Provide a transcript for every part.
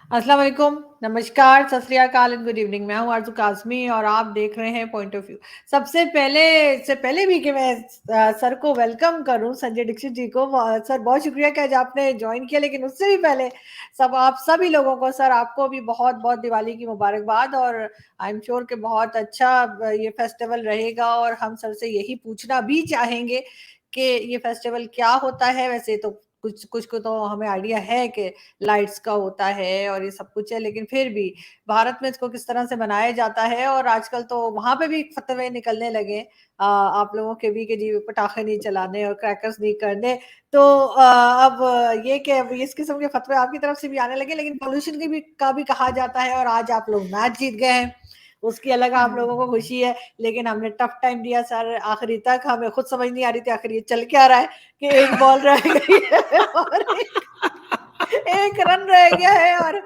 अस्सलाम वालेकुम, नमस्कार, सत श्री अकाल एंड गुड इवनिंग। मैं हूँ आरज़ू काज़मी और आप देख रहे हैं पॉइंट ऑफ व्यू। सबसे पहले भी कि मैं सर को वेलकम करूँ, संजय दीक्षित जी को, सर बहुत शुक्रिया कि आज आपने जॉइन किया, लेकिन उससे भी पहले आप सभी लोगों को, सर आपको भी बहुत-बहुत दिवाली की मुबारकबाद। और आई एम श्योर कि बहुत अच्छा ये फेस्टिवल रहेगा और हम सर से यही पूछना भी चाहेंगे कि ये फेस्टिवल क्या होता है। वैसे तो कुछ कुछ को तो हमें आइडिया है कि लाइट्स का होता है और ये सब कुछ है, लेकिन फिर भी भारत में इसको किस तरह से मनाया जाता है। और आजकल तो वहां पे भी फतवे निकलने लगे आप लोगों के भी कि जी पटाखे नहीं चलाने और क्रैकर्स नहीं करने। तो अब ये कि अब इस किस्म के फतवे आपकी तरफ से भी आने लगे, लेकिन पोल्यूशन की भी का भी कहा जाता है। और आज आप लोग मैच जीत गए हैं, उसकी अलग आप लोगों को खुशी है, लेकिन हमने टफ टाइम दिया सर आखिरी तक। हमें खुद समझ नहीं आ रही थी आखिर ये चल क्या रहा है कि एक बॉल रह गई है और एक रन रह गया है और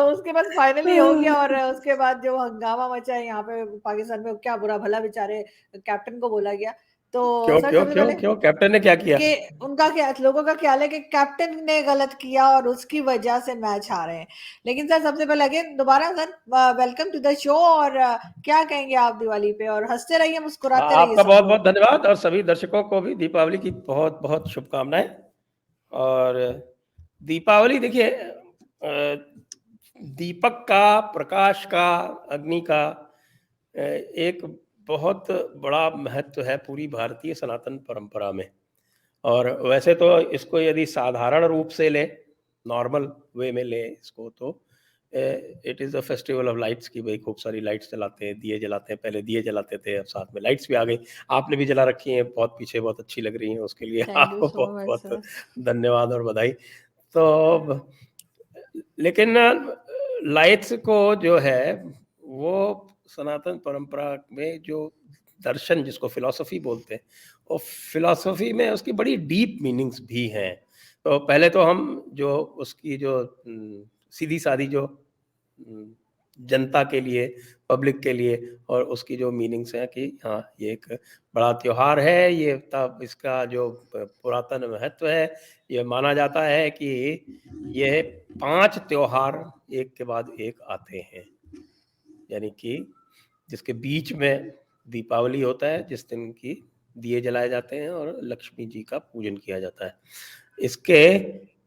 उसके बाद फाइनली हो गया। और उसके बाद जो हंगामा मचा है यहाँ पे पाकिस्तान में, क्या बुरा भला बेचारे कैप्टन को बोला गया। तो क्यों सर क्यों सबसे क्यों पहले क्यों कैप्टन ने क्या किया? कि उनका क्या, लोगों का ख्याल है कि कैप्टन ने गलत किया और उसकी वजह से मैच हारे हैं। लेकिन सर सबसे पहले अगेन दोबारा sir welcome to the show. और क्या कहेंगे आप दिवाली पे, और हंसते रहिए मुस्कुराते रहिए आपका बहुत सबको। बहुत धन्यवाद और सभी दर्शकों को भी दीपावली की बहुत बहुत शुभकामनाएं। और दीपावली देखिए, दीपक का, प्रकाश का, अग्नि का एक बहुत बड़ा महत्व है पूरी भारतीय सनातन परंपरा में। और वैसे तो इसको यदि साधारण रूप से ले, नॉर्मल वे में ले इसको, तो it is a festival of lights की भाई खूब सारी लाइट्स जलाते हैं, दिए जलाते हैं। पहले दिए जलाते थे, अब साथ में लाइट्स भी आ गई। आपने भी जला रखी हैं, बहुत पीछे बहुत अच्छी लग रही हैं, उसके लिए थैंक यू आपको सो बहुत मच बहुत सर। धन्यवाद और बधाई। तो लेकिन लाइट्स को जो है वो सनातन परंपरा में जो दर्शन जिसको फिलॉसफी बोलते हैं, और फिलॉसफी में उसकी बड़ी डीप मीनिंग्स भी हैं। तो पहले तो हम जो उसकी जो सीधी सादी जो जनता के लिए, पब्लिक के लिए, और उसकी जो मीनिंग्स हैं कि हाँ ये एक बड़ा त्योहार है, ये तब इसका जो पुरातन महत्व है, ये माना जाता है कि यह 5 त्योहार एक के बाद एक आते हैं। यानी कि जिसके बीच में दीपावली होता है, जिस दिन की दिए जलाए जाते हैं और लक्ष्मी जी का पूजन किया जाता है। इसके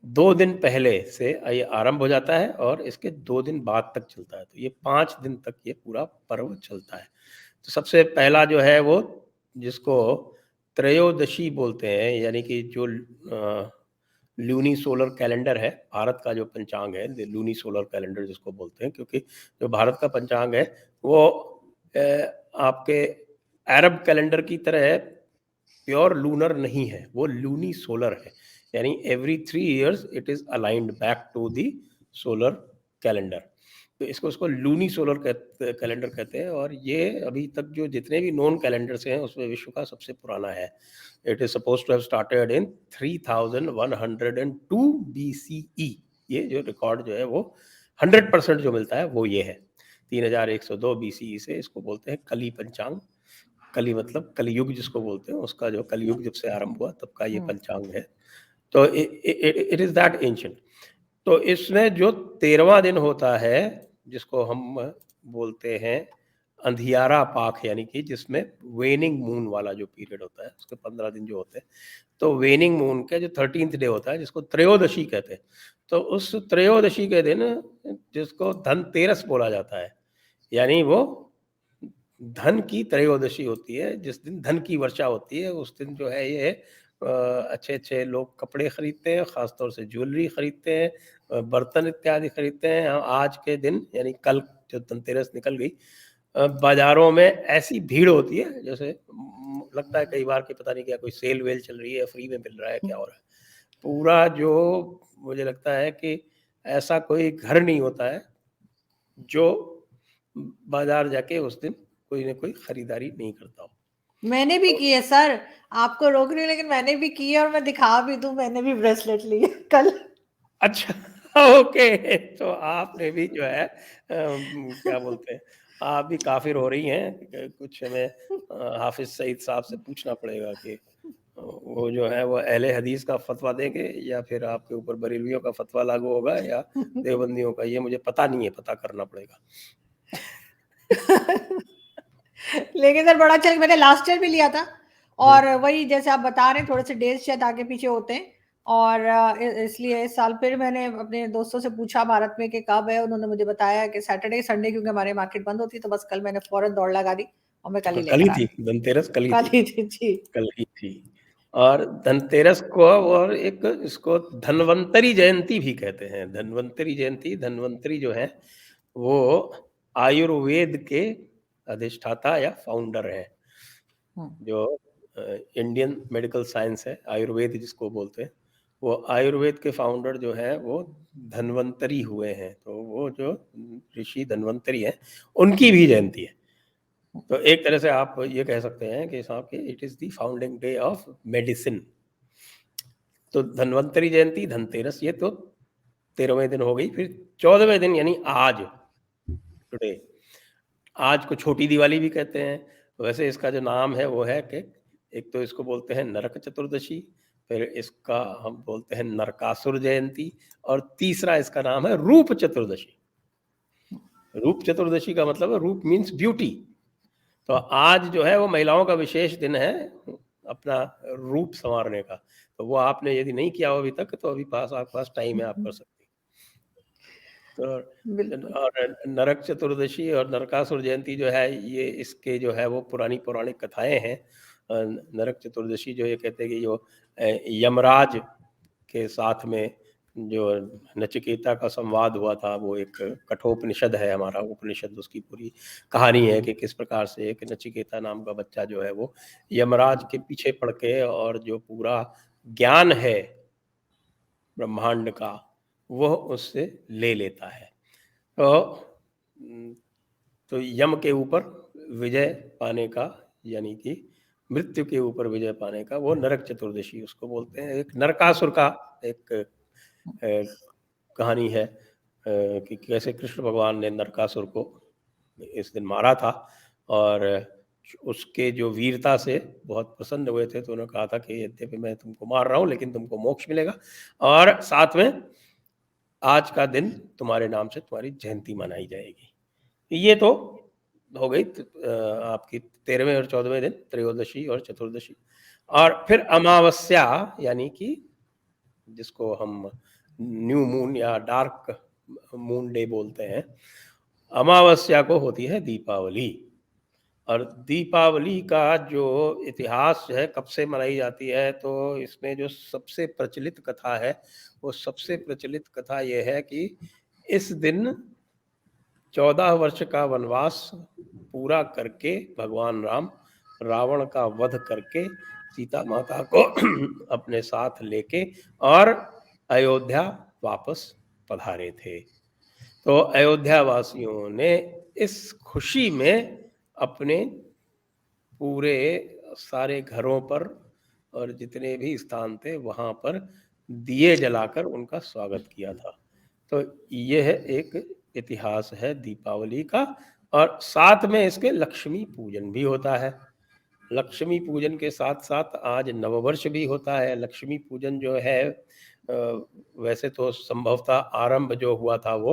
2 दिन पहले से ये आरंभ हो जाता है और इसके 2 दिन बाद तक चलता है। तो ये 5 दिन तक ये पूरा पर्व चलता है। तो सबसे पहला जो है वो, जिसको त्रयोदशी बोलते हैं, यानी कि जो लूनी सोलर कैलेंडर है, भारत का जो पंचांग है, लूनी सोलर कैलेंडर जिसको बोलते हैं, क्योंकि जो भारत का पंचांग है वो आपके अरब कैलेंडर की तरह प्योर लूनर नहीं है, वो लूनी सोलर है। यानी every 3 years it is aligned back to the solar calendar. तो इसको उसको लूनी सोलर कैलेंडर कहते हैं। और ये अभी तक जो जितने भी नोन कैलेंडर्स हैं उसमें विश्व का सबसे पुराना है। It is suppose to have started in 3102 BCE। ये जो रिकॉर्ड जो है वो 100% जो मिलता है वो ये है। 3102 BCE से इसको बोलते हैं कली पंचांग। कली मतलब कलयुग जिसको बोलते हैं, उसका जो कलयुग जब से आरंभ हुआ तब का ये पंचांग है। तो इट इज दैट एंशिएंट। तो इसमें जो 13वां दिन होता है, जिसको हम बोलते हैं अंधियारा पाख, यानी कि जिसमें वेनिंग मून वाला जो पीरियड होता है, उसके 15 दिन जो होते हैं, तो वेनिंग मून का जो 13th डे होता है, जिसको त्रयोदशी कहते हैं, तो उस त्रयोदशी के दिन, जिसको धनतेरस बोला जाता है, यानी वो धन की त्रयोदशी होती है, जिस दिन धन की वर्षा होती है, उस दिन जो है ये अच्छे अच्छे लोग कपड़े खरीदते हैं, खासतौर से ज्वेलरी खरीदते हैं, बर्तन इत्यादि खरीदते हैं। आज के दिन यानी कल जो धनतेरस निकल गई, बाजारों में ऐसी भीड़ होती है जैसे लगता है कई बार कि पता नहीं क्या कोई सेल वेल चल रही है, फ्री में मिल रहा है, क्या हो रहा है। पूरा जो मुझे लगता है कि ऐसा कोई घर नहीं होता है जो बाजार जाके उस दिन कोई ना कोई खरीदारी नहीं करता हो। मैंने भी तो की है सर, आपको रोक रही हूँ लेकिन मैंने भी की है और मैं दिखा भी दूं, मैंने भी ब्रेसलेट ली है कल। अच्छा, ओके, तो आपने भी जो है क्या बोलते हैं, आप भी काफिर हो रही हैं। कुछ हमें हाफिज सईद साहब से पूछना पड़ेगा कि वो जो है वो अहले हदीस का फतवा देंगे या फिर आपके ऊपर बरेलवियों का फतवा लागू होगा या देवबंदियों का, ये मुझे पता नहीं है, पता करना पड़ेगा। लेकिन सर बड़ा अच्छा, मैंने लास्ट ईयर भी लिया था, हम्म, और वही जैसे आप बता रहे हैं, थोड़े से डेज शायद आगे पीछे होते हैं। और इसलिए इस साल फिर मैंने अपने दोस्तों से पूछा भारत में कि कब है, उन्होंने मुझे बताया कि सैटरडे संडे, क्योंकि हमारे मार्केट बंद होती है, तो बस कल मैंने फौरन दौड़ लगा दी और मैं कल ही कल ही लेकर आ थी गई। धनतेरस, कल ही कल थी, ही थी जी। कल ही थी। और धनतेरस को और एक इसको धन्वंतरी जयंती भी कहते हैं। धन्वंतरी जयंती, धन्वंतरी जो है वो आयुर्वेद के अधिष्ठाता या फाउंडर है। हम्म, जो इंडियन मेडिकल साइंस है, आयुर्वेद जिसको बोलते हैं, वो आयुर्वेद के फाउंडर जो है वो धन्वंतरी हुए हैं। तो वो जो ऋषि धन्वंतरी हैं, उनकी भी जयंती है। तो एक तरह से आप ये कह सकते हैं कि साहब कि it is the founding day of medicine. तो धन्वंतरी जयंती, धनतेरस, ये तो 13वें दिन हो गई। फिर 14वें दिन यानी आज, टुडे, आज को छोटी दिवाली भी कहते हैं। वैसे इसका जो नाम है वो है कि एक तो इसको बोलते हैं नरक चतुर्दशी, फिर इसका हम बोलते हैं नरकासुर जयंती, और तीसरा इसका नाम है रूप चतुर्दशी। रूप चतुर्दशी का मतलब है रूप मीन्स ब्यूटी। तो आज जो है वो महिलाओं का विशेष दिन है अपना रूप संवारने का। तो वो आपने यदि नहीं किया हो अभी तक, तो अभी आपके पास टाइम है, आप कर सकते हैं। तो बिल्कुल। और नरक चतुर्दशी और नरकासुर जयंती जो है, ये इसके जो है वो पुरानी पौराणिक कथाएं हैं। नरक चतुर्दशी जो ये कहते हैं कि जो यमराज के साथ में जो नचिकेता का संवाद हुआ था, वो एक कठोपनिषद है हमारा उपनिषद, उसकी पूरी कहानी है कि किस प्रकार से एक नचिकेता नाम का बच्चा जो है वो यमराज के पीछे पड़ के, और जो पूरा ज्ञान है ब्रह्मांड का वह उससे ले लेता है। तो तो यम के ऊपर विजय पाने का, यानी कि मृत्यु के ऊपर विजय पाने का, वो नरक चतुर्दशी उसको बोलते हैं। एक नरकासुर का एक कहानी है कि कैसे कृष्ण भगवान ने नरकासुर को इस दिन मारा था, और उसके जो वीरता से बहुत प्रसन्न हुए थे, तो उन्होंने कहा था कि यद्यपि मैं तुमको मार रहा हूँ लेकिन तुमको मोक्ष मिलेगा, और साथ में आज का दिन तुम्हारे नाम से तुम्हारी जयंती मनाई जाएगी। ये तो हो गई आपकी 13वें और 14वें दिन, त्रयोदशी और चतुर्दशी। और फिर अमावस्या, यानी कि जिसको हम न्यू मून या डार्क मून डे बोलते हैं, अमावस्या को होती है दीपावली। और दीपावली का जो इतिहास है कब से मनाई जाती है, तो इसमें जो सबसे प्रचलित कथा है, वो सबसे प्रचलित कथा ये है कि इस दिन 14 वर्ष का वनवास पूरा करके भगवान राम रावण का वध करके सीता माता को अपने साथ लेके और अयोध्या वापस पधारे थे। तो अयोध्या वासियों ने इस खुशी में अपने पूरे सारे घरों पर और जितने भी स्थान थे वहाँ पर दिए जलाकर उनका स्वागत किया था। तो यह एक इतिहास है दीपावली का। और साथ में इसके लक्ष्मी पूजन भी होता है। लक्ष्मी पूजन के साथ साथ आज नववर्ष भी होता है। लक्ष्मी पूजन जो है वैसे तो संभवतः आरंभ जो हुआ था वो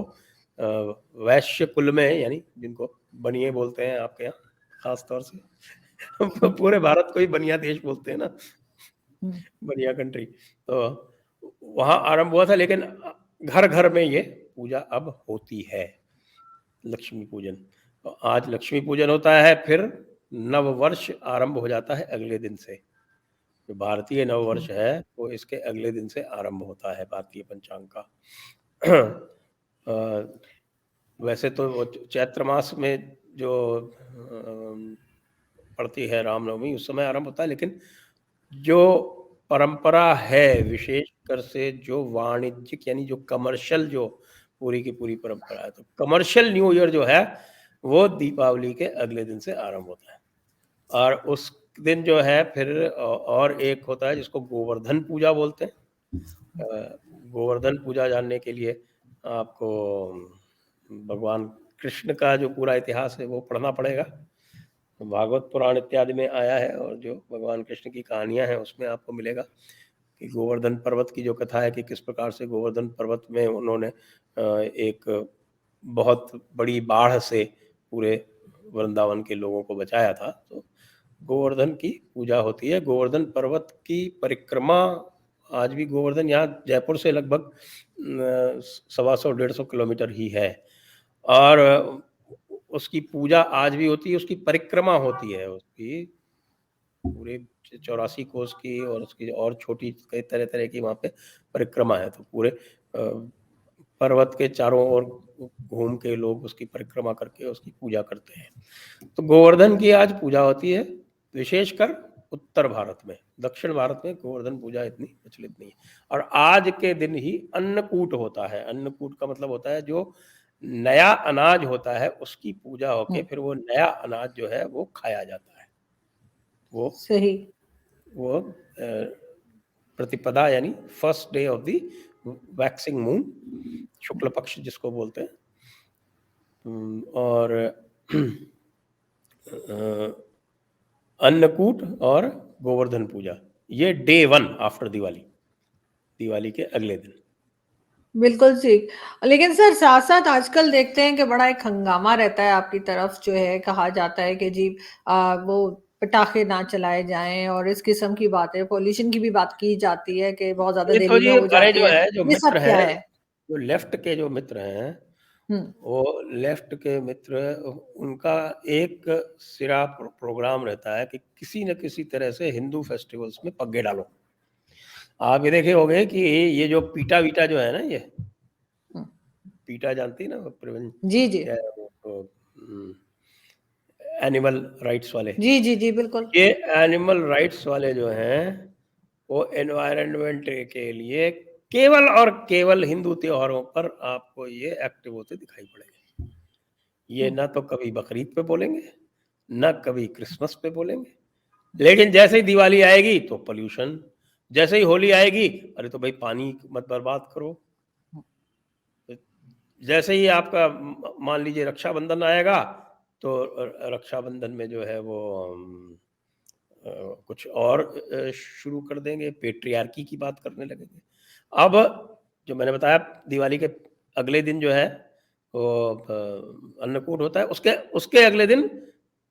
वैश्य कुल में, यानी जिनको बनिए बोलते हैं आपके यहाँ खास तौर से पूरे भारत को ही बनिया देश बोलते हैं ना, बनिया कंट्री। तो वहाँ आरंभ हुआ था, लेकिन घर घर में ये पूजा अब होती है, लक्ष्मी पूजन। तो आज लक्ष्मी पूजन होता है, फिर नव वर्ष आरंभ हो जाता है अगले दिन से। जो भारतीय नव वर्ष है वो इसके अगले दिन से आरंभ होता है भारतीय पंचांग का। वैसे तो वो चैत्र मास में जो पड़ती है रामनवमी, उस समय आरंभ होता है, लेकिन जो परंपरा है विशेषकर से जो वाणिज्यिक यानी जो कमर्शियल जो पूरी की पूरी परंपरा है, तो कमर्शियल न्यू ईयर जो है वो दीपावली के अगले दिन से आरंभ होता है। और उस दिन जो है फिर और एक होता है जिसको गोवर्धन पूजा बोलते हैं। गोवर्धन पूजा जानने के लिए आपको भगवान कृष्ण का जो पूरा इतिहास है वो पढ़ना पड़ेगा। भागवत पुराण इत्यादि में आया है, और जो भगवान कृष्ण की कहानियां हैं उसमें आपको मिलेगा कि गोवर्धन पर्वत की जो कथा है कि किस प्रकार से गोवर्धन पर्वत में उन्होंने एक बहुत बड़ी बाढ़ से पूरे वृंदावन के लोगों को बचाया था। तो गोवर्धन की पूजा होती है। गोवर्धन पर्वत की परिक्रमा आज भी, गोवर्धन यहाँ जयपुर से लगभग 125-150 किलोमीटर ही है, और उसकी पूजा आज भी होती है, उसकी परिक्रमा होती है, उसकी पूरे 84 कोस की, और उसकी और छोटी कई तरह तरह की वहाँ पे परिक्रमा है। तो पूरे पर्वत के चारों ओर घूम के लोग उसकी परिक्रमा करके उसकी पूजा करते हैं। तो गोवर्धन की आज पूजा होती है, विशेषकर उत्तर भारत में। दक्षिण भारत में गोवर्धन पूजा इतनी प्रचलित नहीं है। और आज के दिन ही अन्नकूट होता है। अन्नकूट का मतलब होता है जो नया अनाज होता है उसकी पूजा होके फिर वो नया अनाज जो है वो खाया जाता है। सही। वो प्रतिपदा यानी first day of the waxing moon, शुक्ल पक्ष जिसको बोलते हैं। और अन्नकूट और गोवर्धन पूजा ये डे 1 आफ्टर दिवाली, दिवाली के अगले दिन। बिल्कुल ठीक। लेकिन सर साथ साथ आजकल देखते हैं कि बड़ा एक हंगामा रहता है आपकी तरफ, जो है कहा जाता है कि जी वो पटाखे ना चलाए जाएं और इस किस्म की बातें, पॉल्यूशन की भी बात की जाती है कि बहुत ज्यादा ये तो दिल्ली में जी हो हमारे जाती जो है। है जो ये मित्र सब क्या हैं, है? जो लेफ्ट के जो मित्र हैं, हम्म। वो लेफ्ट के मित्र, उनका एक सिरा प्रोग्राम रहता है कि किसी न किसी तरह से हिंदू फेस्टिवल्स में पग्गे डालो। आप ये देखे होंगे कि ये जो पीटा वीटा जो है ना, ये हम्म। पीटा जानती है ना, जी जी क्या है वो, एनिमल राइट्स वाले। जी जी जी बिल्कुल। ये एनिमल राइट्स वाले जो हैं वो एनवायरनमेंट के लिए केवल और केवल हिंदू त्योहारों पर आपको ये एक्टिव होते दिखाई पड़ेंगे। ये हम्म। ना तो कभी बकरीद पे बोलेंगे, ना कभी क्रिसमस पे बोलेंगे, लेकिन जैसे ही दिवाली आएगी तो पोल्यूशन, जैसे ही होली आएगी अरे तो भाई पानी मत बर्बाद करो, जैसे ही आपका मान लीजिए रक्षाबंधन आएगा तो रक्षाबंधन में जो है वो कुछ और शुरू कर देंगे, पेट्रियार्की की बात करने लगेंगे। अब जो मैंने बताया दिवाली के अगले दिन जो है वो अन्नकूट होता है, उसके उसके अगले दिन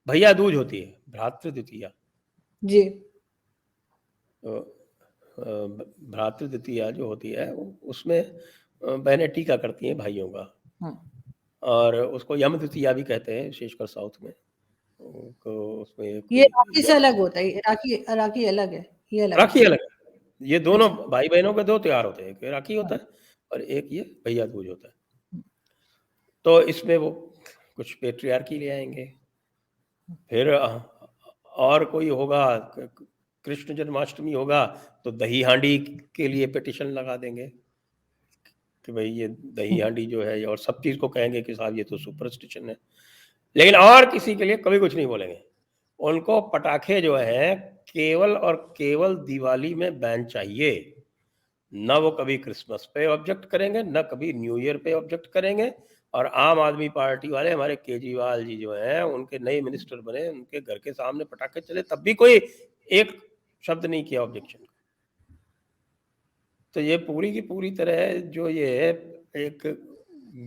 भैया दूज होती है, भ्रातृ द्वितीया। जी। तो भ्रातृ द्वितीया जो होती है उसमें बहनें टीका करती हैं भाइयों का, हम्म। और उसको यम द्वितीया भी कहते हैं विशेषकर साउथ में। तो उसमें ये कोई राखी से अलग होता है, राखी राखी अलग है, ये अलग है। राखी अलग है। ये दोनों अच्छा। भाई बहनों के दो त्योहार होते हैं, एक राखी होता हाँ। है और एक ये भैया दूज होता है। तो इसमें वो कुछ पेट्रियार्की ले आएंगे, फिर और कोई होगा, कृष्ण जन्माष्टमी होगा तो दही हांडी के लिए पिटिशन लगा देंगे कि भाई ये दही हम्म। हांडी जो है, और सब चीज को कहेंगे कि साहब ये तो सुपरस्टिशन है, लेकिन और किसी के लिए कभी कुछ नहीं बोलेंगे। उनको पटाखे जो है केवल और केवल दिवाली में बैन चाहिए। ना वो कभी क्रिसमस पे ऑब्जेक्ट करेंगे, ना कभी न्यू ईयर पे ऑब्जेक्ट करेंगे। और आम आदमी पार्टी वाले हमारे केजरीवाल जी जो हैं, उनके नए मिनिस्टर बने, उनके घर के सामने पटाखे चले तब भी कोई एक शब्द नहीं किया ऑब्जेक्शन। तो ये पूरी की पूरी तरह जो ये एक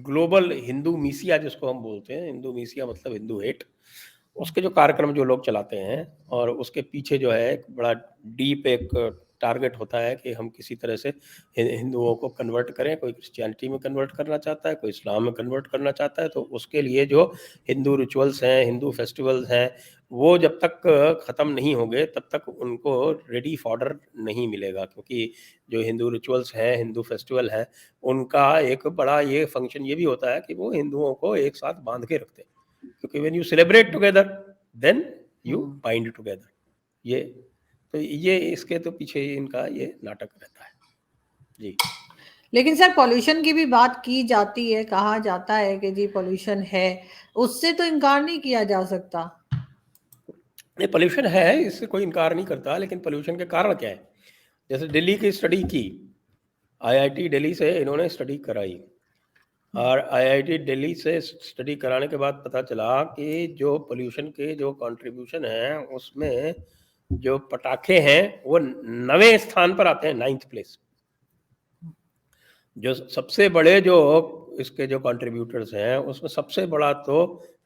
ग्लोबल हिंदू मीसिया जिसको हम बोलते हैं, हिंदू मीसिया मतलब हिंदू हेट, उसके जो कार्यक्रम जो लोग चलाते हैं, और उसके पीछे जो है एक बड़ा डीप एक टारगेट होता है कि हम किसी तरह से हिंदुओं को कन्वर्ट करें। कोई क्रिश्चियनिटी में कन्वर्ट करना चाहता है, कोई इस्लाम में कन्वर्ट करना चाहता है। तो उसके लिए जो हिंदू रिचुअल्स हैं, हिंदू फेस्टिवल्स हैं, वो जब तक ख़त्म नहीं होंगे तब तक उनको रेडी फॉर्डर नहीं मिलेगा। क्योंकि जो हिंदू रिचुअल्स हैं, हिंदू फेस्टिवल हैं, उनका एक बड़ा ये फंक्शन ये भी होता है कि वो हिंदुओं को एक साथ बांध के रखते हैं। क्योंकि when you celebrate together then you hmm. Bind together. ये तो ये इसके तो पीछे ही इनका ये नाटक रहता है जी। लेकिन सर पॉल्यूशन की भी बात की जाती है, कहा जाता है कि जी पॉल्यूशन है, उससे तो इनकार नहीं किया जा सकता। नहीं, पोल्यूशन है, इससे कोई इनकार नहीं करता, लेकिन पोल्यूशन के कारण क्या है। जैसे दिल्ली की स्टडी की, आईआईटी दिल्ली से इन्होंने स्टडी कराई। और आईआईटी दिल्ली से स्टडी कराने के बाद पता चला कि जो पोल्यूशन के जो कंट्रीब्यूशन है उसमें जो पटाखे हैं वो 9वें स्थान पर आते हैं, 9th प्लेस। जो सबसे बड़े जो इसके जो कंट्रीब्यूटर्स हैं उसमें सबसे बड़ा तो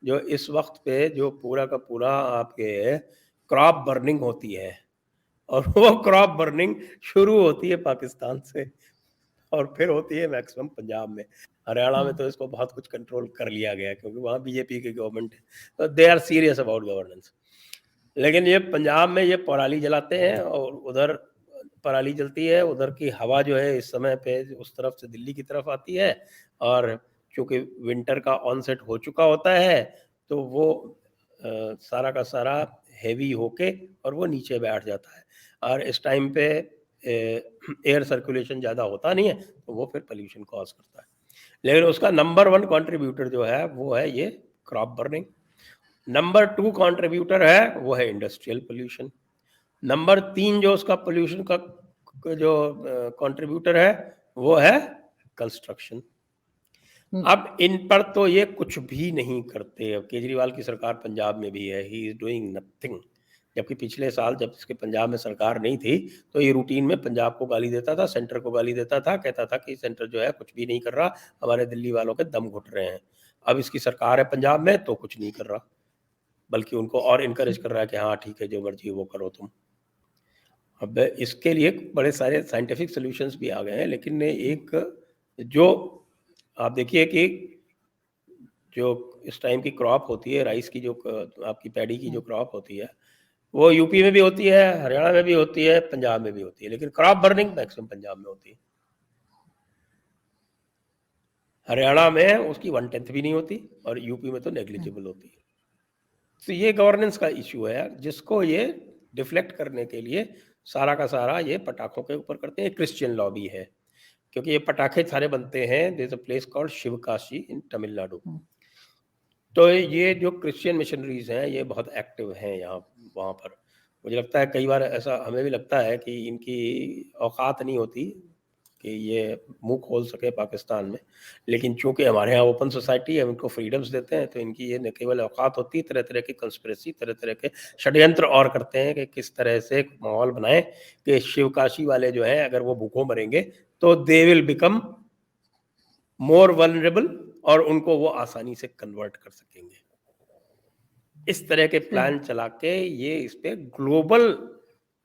जो इस वक्त पे जो पूरा का पूरा आपके क्रॉप बर्निंग होती है, और वो क्रॉप बर्निंग शुरू होती है पाकिस्तान से और फिर होती है मैक्सिमम पंजाब में। हरियाणा में तो इसको बहुत कुछ कंट्रोल कर लिया गया है क्योंकि वहाँ बीजेपी की गवर्नमेंट है, तो they are serious about governance. लेकिन ये पंजाब में ये पराली जलाते हैं और उधर पराली जलती है, उधर की हवा जो है इस समय पे उस तरफ से दिल्ली की तरफ आती है, और चूंकि विंटर का ऑनसेट हो चुका होता है तो वो सारा का सारा हैवी होके और वो नीचे बैठ जाता है, और इस टाइम पे एयर सर्कुलेशन ज़्यादा होता नहीं है तो वो फिर पोल्यूशन कॉज करता है। लेकिन उसका नंबर 1 कंट्रीब्यूटर जो है वो है ये क्रॉप बर्निंग। नंबर 2 कंट्रीब्यूटर है वो है इंडस्ट्रियल पोल्यूशन। नंबर 3 जो उसका पोल्यूशन का जो कंट्रीब्यूटर है वो है कंस्ट्रक्शन। अब इन पर तो ये कुछ भी नहीं करते। अब केजरीवाल की सरकार पंजाब में भी है, ही इज डूइंग नथिंग। जबकि पिछले साल जब इसके पंजाब में सरकार नहीं थी तो ये रूटीन में पंजाब को गाली देता था, सेंटर को गाली देता था, कहता था कि सेंटर जो है कुछ भी नहीं कर रहा, हमारे दिल्ली वालों के दम घुट रहे हैं। अब इसकी सरकार है पंजाब में तो कुछ नहीं कर रहा, बल्कि उनको और इनकरेज कर रहा है कि हाँ ठीक है जो मर्जी वो करो तुम। अब इसके लिए बड़े सारे साइंटिफिक सॉल्यूशंस भी आ गए हैं, लेकिन एक जो आप देखिए कि जो इस टाइम की क्रॉप होती है राइस की, जो आपकी पैडी की जो क्रॉप होती है वो यूपी में भी होती है, हरियाणा में भी होती है, पंजाब में भी होती है, लेकिन क्रॉप बर्निंग मैक्सिमम पंजाब में होती है। हरियाणा में उसकी 1/10 भी नहीं होती और यूपी में तो नेग्लिजिबल होती है। तो ये गवर्नेंस का इश्यू है यार, जिसको ये डिफ्लेक्ट करने के लिए सारा का सारा ये पटाखों के ऊपर करते हैं। क्रिश्चियन लॉबी है, क्योंकि ये पटाखे सारे बनते हैं, there is a place called Sivakasi in Tamil Nadu. तो ये जो क्रिश्चियन मिशनरीज हैं ये बहुत एक्टिव हैं यहाँ वहाँ पर। मुझे लगता है कई बार ऐसा हमें भी लगता है कि इनकी औकात नहीं होती कि ये मुंह खोल सके पाकिस्तान में, लेकिन चूंकि हमारे यहाँ ओपन सोसाइटी है, उनको फ्रीडम्स देते हैं, तो इनकी ये न केवल औकात होती है, तरह तरह की कंस्पिरेसी, तरह तरह के षड्यंत्र और करते हैं कि किस तरह से एक माहौल बनाए कि शिवकाशी वाले जो हैं अगर वो भूखों मरेंगे तो they will become more vulnerable और उनको वो आसानी से कन्वर्ट कर सकेंगे। इस तरह के प्लान चला के ये इस पे ग्लोबल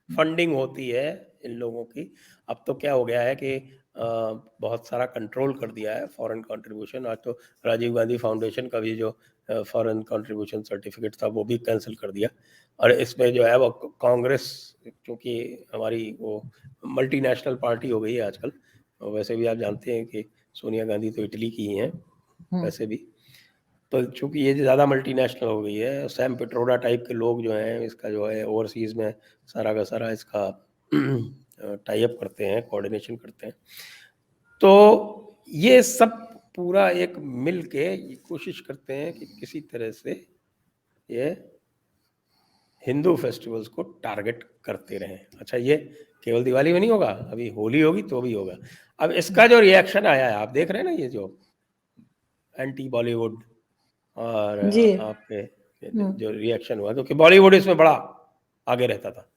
फंडिंग होती है इन लोगों की। अब तो क्या हो गया है कि बहुत सारा कंट्रोल कर दिया है फॉरेन कंट्रीब्यूशन। आज तो राजीव गांधी फाउंडेशन का भी जो फॉरेन कंट्रीब्यूशन सर्टिफिकेट था वो भी कैंसिल कर दिया, और इसमें जो है वो कांग्रेस, क्योंकि हमारी वो मल्टीनेशनल पार्टी हो गई है आजकल। वैसे भी आप जानते हैं कि सोनिया गांधी तो इटली की ही हैं वैसे भी, तो चूंकि ये ज़्यादा मल्टीनेशनल हो गई है, सैम पिट्रोडा टाइप के लोग जो हैं इसका जो है ओवरसीज़ में सारा का सारा इसका टाई अप करते हैं, कोऑर्डिनेशन करते हैं। तो ये सब पूरा एक मिल के ये कोशिश करते हैं कि किसी तरह से ये हिंदू फेस्टिवल्स को टारगेट करते रहें। अच्छा, ये केवल दिवाली में नहीं होगा, अभी होली होगी तो भी होगा। अब इसका जो रिएक्शन आया है आप देख रहे हैं ना, ये जो एंटी बॉलीवुड और आपके जो रिएक्शन हुआ, क्योंकि बॉलीवुड इसमें बड़ा आगे रहता था।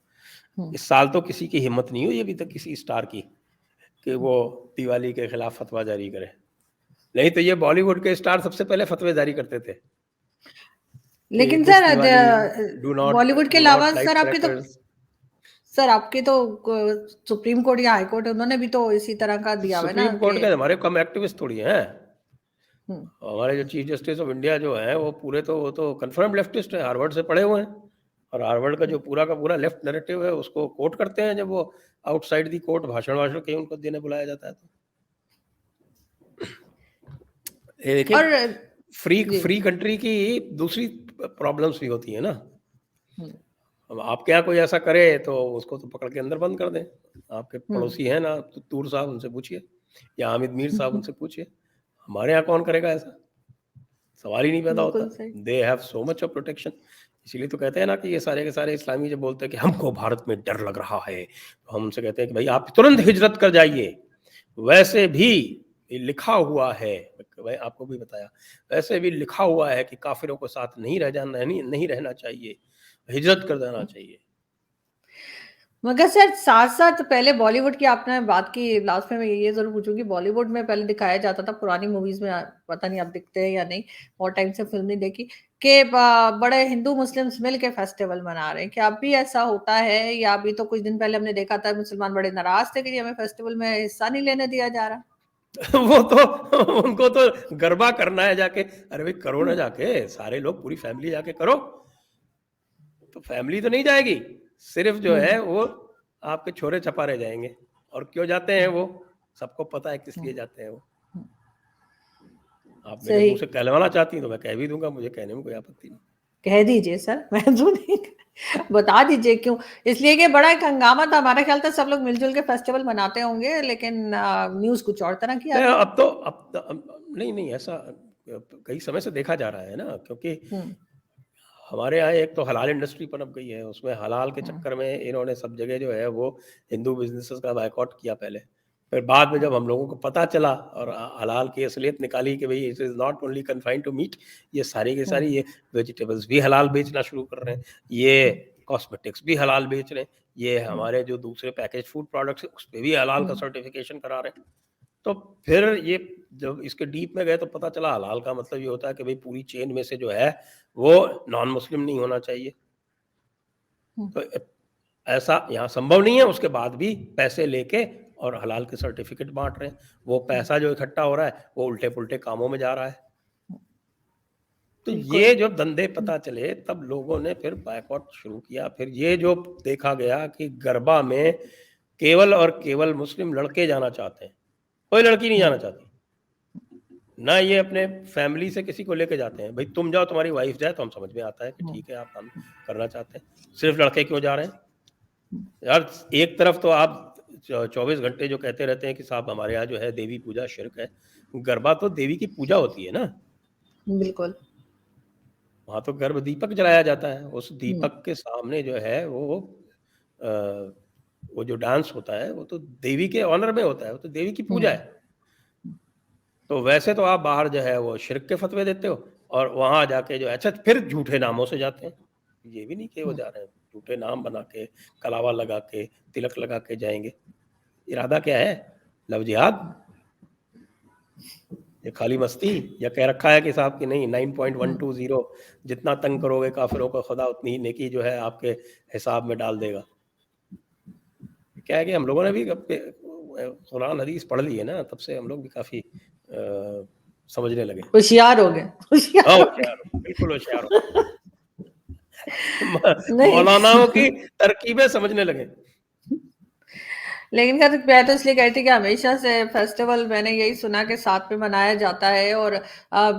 इस साल तो किसी की हिम्मत नहीं हुई अभी तक किसी स्टार की कि वो दिवाली के खिलाफ फतवा जारी करे। नहीं तो ये बॉलीवुड के स्टार सबसे पहले फतवे जारी करते थे। लेकिन सर बॉलीवुड के अलावा सर आपके तो आपके तो सुप्रीम कोर्ट या हाई कोर्ट उन्होंने भी तो इसी तरह का दिया है ना। सुप्रीम कोर्ट के हमारे कम एक्टिविस्ट थोड़ी हैं। हमारे जो चीफ जस्टिस ऑफ इंडिया जो है वो पूरे तो वो तो कंफर्म लेफ्टिस्ट है, हार्वर्ड से पढ़े हुए हैं, और हार्वर्ड का जो पूरा का पूरा लेफ्ट नैरेटिव है उसको कोट करते हैं जब वो आउटसाइड दी कोर्ट भाषण कहीं उनको देने बुलाया जाता है। तो देखिए फ्री कंट्री की दूसरी प्रॉब्लम्स भी होती है ना। अब आपके यहाँ कोई ऐसा करे तो उसको तो पकड़ के अंदर बंद कर दें। आपके पड़ोसी हैं ना तूर साहब, उनसे पूछिए, या हामिद मीर साहब, उनसे पूछिए। हमारे यहाँ कौन करेगा ऐसा, सवाल ही नहीं पैदा होता। They have so much of protection. इसीलिए तो कहते हैं ना कि ये सारे के सारे इस्लामी जब बोलते हैं कि हमको भारत में डर लग रहा है, तो हम उनसे कहते हैं कि भाई आप तुरंत हिजरत कर जाइए। वैसे भी लिखा हुआ है, मैं आपको भी बताया, वैसे भी लिखा हुआ है कि काफ़िरों के साथ नहीं रहना चाहिए, हिजरत कर देना चाहिए। मगर सर साथ-साथ पहले बॉलीवुड की आपने बात की, लास्ट में मैं ये ज़रूर पूछूँगी, बॉलीवुड में पहले दिखाया जाता था पुरानी मूवीज़ में, पता नहीं अब दिखते हैं या नहीं, बहुत टाइम से फ़िल्म नहीं देखी, कि ब बड़े हिंदू मुस्लिम्स मिल के फेस्टिवल मना रहे हैं। क्या अब भी ऐसा होता है, या अभी तो कुछ दिन पहले हमने देखा था मुसलमान बड़े नाराज़ थे कि जी हमें फेस्टिवल में हिस्सा नहीं लेने दिया जा रहा? वो तो उनको तो गरबा करना है जाके, अरे भाई करो ना हुँ, जाके, सारे लोग पूरी फैमिली जाके करो। तो फैमिली तो नहीं जाएगी, सिर्फ जो हुँ, है वो आपके छोरे छपारे जाएंगे। और क्यों जाते हैं हुँ, वो, सबको पता है किस हुँ, लिए जाते हैं वो। हुँ। आप मेरे सही। मुंह से कहलवाना चाहती हैं तो मैं कह भी दूंगा, मुझे कहने में कोई आपत्ति नहीं। कह दीजिए सर, मैं तो नहीं, बता दीजिए क्यों? इसलिए कि बड़ा एक हंगामा था, हमारा ख्याल था सब लोग मिल-जुल के फेस्टिवल मनाते होंगे, लेकिन न्यूज़ कुछ और तरह की आ नहीं, गई। नहीं नहीं ऐसा कई समय से देखा जा रहा है ना, क्योंकि हुँ, हमारे यहाँ एक तो हलाल इंडस्ट्री पनप गई है, उसमें हलाल के हुँ, चक्कर में इन्होंने सब जगह जो है वो हिंदू बिज़नेसेस का बायकॉट किया पहले। फिर बाद में जब हम लोगों को पता चला और हलाल की असलियत निकाली कि भई it is not only confined to meat, ये सारी की हुँ, सारी ये वेजिटेबल्स भी हलाल बेचना शुरू कर रहे हैं, ये हुँ, कॉस्मेटिक्स भी हलाल बेच रहे हैं, ये हुँ, हमारे जो दूसरे पैकेज फूड प्रोडक्ट्स हैं, उसपे भी हलाल हुँ, का सर्टिफ़िकेशन करा रहे हैं। तो फिर ये जब इसके डीप में गए तो पता चला हलाल का मतलब ये होता है कि भई पूरी चेन में से जो है वो नॉन मुस्लिम नहीं होना चाहिए। हुँ, तो ऐसा यहाँ संभव नहीं है, उसके बाद भी पैसे लेके और हलाल के सर्टिफ़िकेट बाँट रहे हैं। वो हुँ, पैसा जो इकट्ठा हो रहा है, वो उल्टे-पुल्टे कामों में जा रहा है। हुँ, तो बिल्कुल। ये जब धंधे हुँ, पता चले तब लोगों ने फिर बायकॉट शुरू किया। फिर ये जो देखा गया कि गरबा में केवल और केवल मुस्लिम लड़के जाना चाहते हैं, कोई लड़की नहीं हुँ, जाना चाहती। ना ये अपने फैमिली से किसी को लेके जाते हैं। भई तुम जाओ, तुम्हारी वाइफ़ जाए तो हम समझ में आता है कि हुँ, ठीक है आप काम करना चाहते हैं। सिर्फ़ लड़के क्यों जा रहे हैं? हुँ, यार एक तरफ तो आप 24 घंटे जो कहते रहते हैं कि साहब हमारे यहाँ जो है देवी पूजा शिर्क है। गरबा तो देवी की पूजा होती है ना। बिल्कुल। वहाँ तो गर्भ दीपक जलाया जाता है। उस हुँ, दीपक के सामने जो है अ, वो जो डांस होता है वो तो देवी के ऑनर में होता है, वो तो देवी की हुँ, पूजा है। तो वैसे तो आप बाहर जो है वो शिर्क के फतवे देते हो और वहाँ जाके जो है अच्छा फिर झूठे नामों से जाते हैं। ये भी नहीं कि वो हुँ, जा रहे हैं, झूठे नाम बना के, कलावा लगा के, तिलक लगा के जाएँगे। इरादा क्या है? लव जिहाद? या खाली मस्ती? या कह रखा है कि साहब कि नहीं हुँ, 9.120 जितना तंग करोगे काफ़िरों को खुदा उतनी ही नेकी जो है आपके हिसाब में डाल देगा। क्या है कि हम लोगों ने भी कुरान हदीस पढ़ ली है ना, तब से हम लोग भी काफ़ी समझने लगे। होशियार हो गए, हाँ, होशियार हो होशियार हो, गए। बिल्कुल होशियार हो गए। म नहीं। मौलानाओं की तरकीबें समझने लगे। लेकिन खैर मैं तो इसलिए कह रही थी कि हमेशा से फेस्टिवल मैंने यही सुना कि साथ में मनाया जाता है, और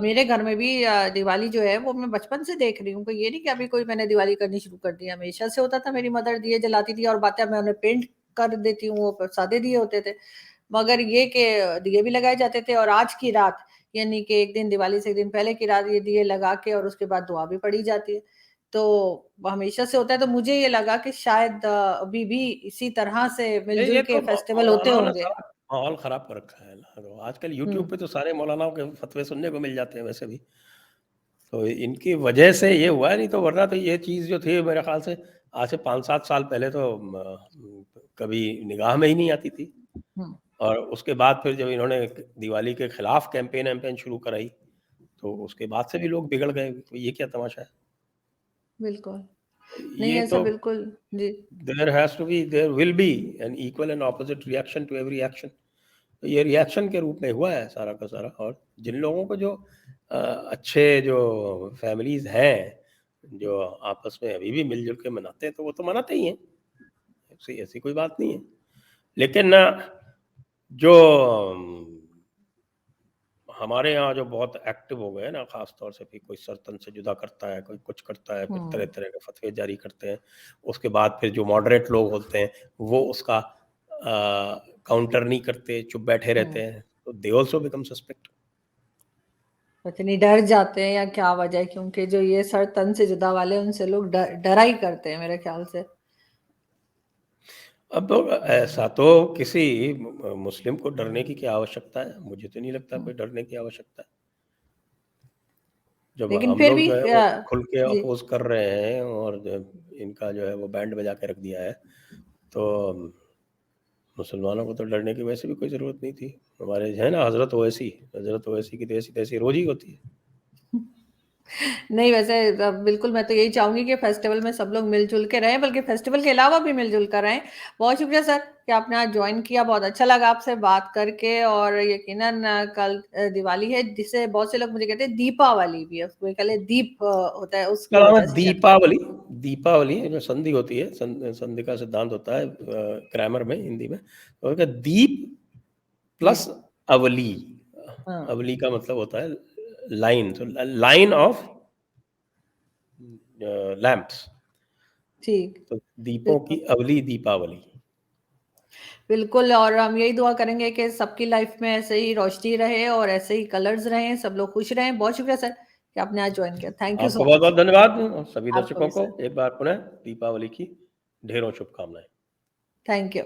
मेरे घर में भी दिवाली जो है वो मैं बचपन से देख रही हूँ, कोई ये नहीं कि अभी कोई मैंने दिवाली करनी शुरू कर दी है, हमेशा से होता था। मेरी मदर दिए जलाती थी, और बातें मैं उन्हें पेंट कर देती हूँ, वो सादे दिए होते थे, मगर ये कि दिए भी लगाए जाते थे, और आज की रात यानी कि एक दिन दिवाली से एक दिन पहले की रात ये दिए लगा के और उसके बाद दुआ भी पढ़ी जाती है। तो हमेशा से होता है, तो मुझे ये लगा कि शायद अभी भी इसी तरह से ये मिल-जुल के तो फेस्टिवल होते मौलानाओं ने होंगे। सारा माहौल ख़राब कर रखा है ना। तो आजकल हुँ, यूट्यूब पे तो सारे मौलानाओं के फतवे सुनने को मिल जाते हैं वैसे भी। तो इनकी वजह से ये हुआ है, नहीं तो वरना तो ये चीज़ जो थी मेरे ख़्याल से आज से 5-7 साल पहले तो कभी निगाह में ही नहीं आती थी। हुँ, और उसके बाद फिर जब इन्होंने दिवाली के खिलाफ कैंपेन-वैम्पेन शुरू कराई, तो उसके बाद से भी लोग बिगड़ गए। तो ये क्या तमाशा है? बिल्कुल। नहीं, ये ऐसा तो बिल्कुल जी। There will be an equal and opposite reaction to every action. तो ये रिएक्शन के रूप में हुआ है सारा का सारा। और जिन लोगों को जो अच्छे जो फैमिलीज़ हैं, जो आपस में अभी भी मिल-जुल के मनाते हैं, तो वो तो मनाते ही हैं। ऐसी ऐसी कोई बात नहीं है। लेकिन जो हमारे यहाँ जो बहुत एक्टिव हो गए हैं ना, ख़ास तौर से भी कोई सर्तन से जुदा करता है, कोई कुछ करता है, फिर हुँ, तरह-तरह के फ़तवे जारी करते हैं। उसके बाद फिर जो मॉडरेट लोग होते हैं, वो उसका काउंटर नहीं करते, चुप बैठे रहते हुँ। हैं, तो दे ऑल्सो बिकम सस्पेक्ट। पता नहीं डर जाते हैं या क्या वजह है, क्योंकि जो ये सर तन से जुदा वाले हैं, उनसे लोग डरा ही करते हैं मेरे ख़्याल से। अब ऐसा तो किसी मुस्लिम को डरने की क्या आवश्यकता है? मुझे तो नहीं लगता हुँ, कोई डरने की आवश्यकता है। जब लेकिन हम फिर लोग भी जो है वो खुल के जी। अपोज़ कर रहे हैं और इनका जो है वो बैंड बजा के रख दिया है, तो मुसलमानों को तो डरने की वैसे भी कोई ज़रूरत नहीं थी। हमारे है ना हज़रत ओवैसी की तो ऐसी-तैसी रोज़ ही होती है। नहीं वैसे बिल्कुल मैं तो यही चाहूँगी कि फेस्टिवल में सब लोग मिल-जुल के रहें, बल्कि फेस्टिवल के अलावा भी मिल-जुल कर रहें। बहुत शुक्रिया सर कि आपने आज जॉइन किया, बहुत अच्छा लगा आपसे बात करके और यकीनन कल दिवाली है जिसे बहुत से लोग मुझे कहते हैं दीपावली भी है, उसको मेरे ख्याल है दीप होता है इसका उसकी नाम वजह है से शायद। दीपावली जो संधि होती है, संधि का सिद्धांत होता है ग्रामर में, हिंदी में। तो उसका दीप जी, प्लस अवली, हाँ, अवली का मतलब होता है लाइन, तो लाइन ऑफ लैंप्स, ठीक। तो दीपों बिल्कुल। की अवली दीपावली। बिल्कुल और हम यही दुआ करेंगे कि सबकी लाइफ में ऐसे ही रोशनी रहे और ऐसे ही कलर्स रहें, सब लोग खुश रहें। बहुत शुक्रिया सर कि आपने आज जॉइन किया। थैंक यू आपको सो बहुत-बहुत मच। धन्यवाद और सभी आपको दर्शकों भी को सर। एक बार पुनः दीपावली की ढेरों शुभकामनाएँ। Thank you.